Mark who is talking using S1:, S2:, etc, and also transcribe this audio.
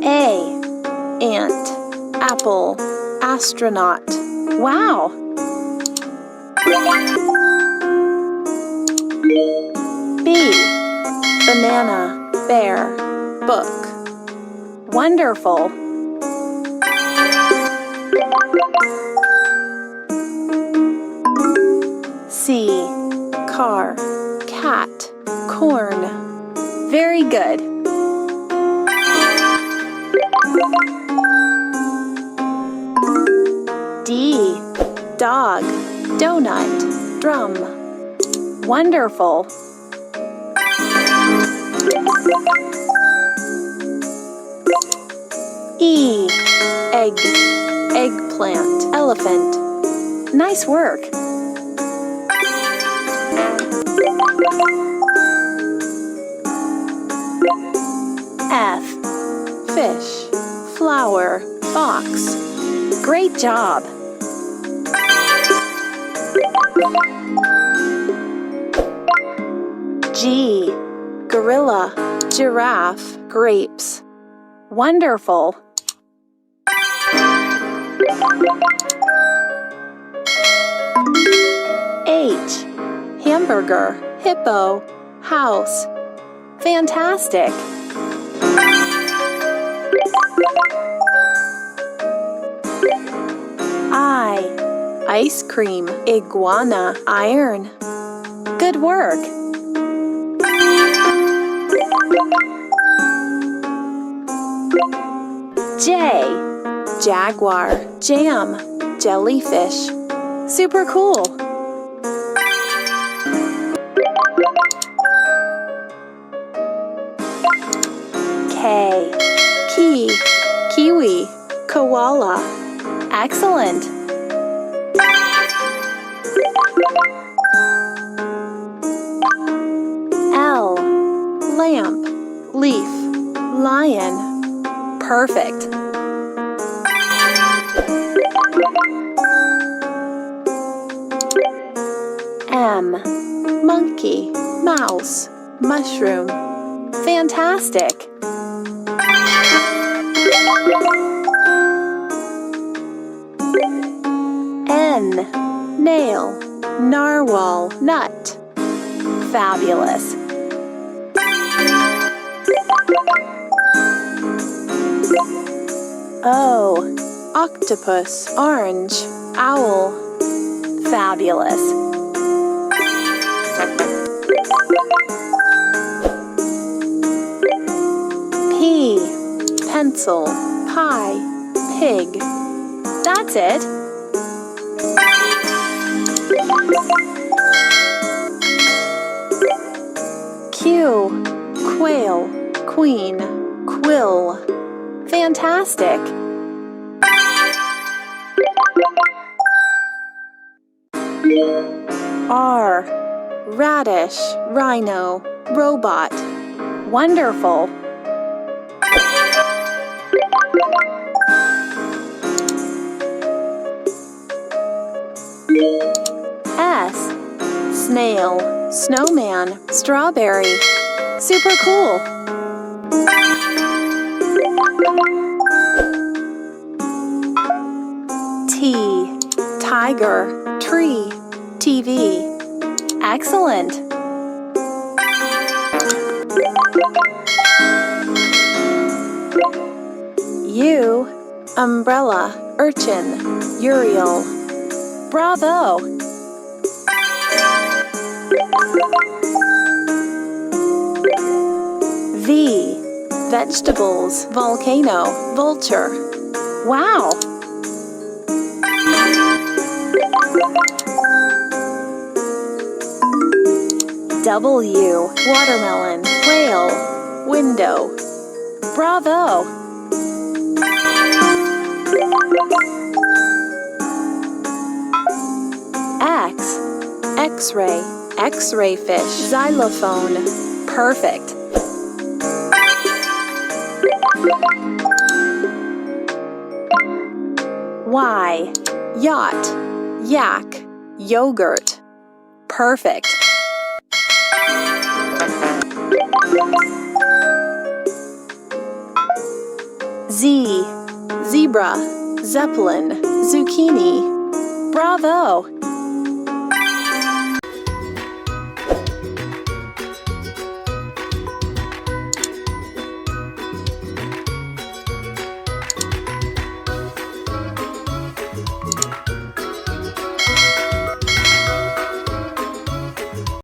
S1: A. Ant, apple, astronaut. Wow! B. Banana, bear, book. Wonderful! C. Car, cat, corn. Very good. D. Dog, donut, drum. Wonderful. E. Egg, eggplant, elephant. Nice work. F. Fish, flower, fox. Great job. G. Gorilla, giraffe, grapes. Wonderful. H. Hamburger, hippo, house. Fantastic. I. Ice cream, iguana, iron. Good work. J. Jaguar, jam, jellyfish. Super cool. K. Key, kiwi, koala. Excellent. L. Lamp, leaf, lion. Perfect. M. Monkey, mouse, mushroom. Fantastic. N. Nail, narwhal, nut. Fabulous. O. Octopus, orange, owl. Fabulous. P. Pencil, pie, pig. That's it. Q. Quail, queen, quill. Fantastic. R. Radish, rhino, robot. Wonderful. S. Snail, snowman, strawberry. Super cool. T. Tiger, tree, TV. Excellent. U. Umbrella, urchin, Uriel. Bravo! V. Vegetables, volcano, vulture. Wow! W. Watermelon, whale, window. Bravo! X. X-ray, X-ray fish, xylophone. Perfect. Y. Yacht, yak, yogurt. Perfect. Z. Zebra, zeppelin, zucchini. Bravo!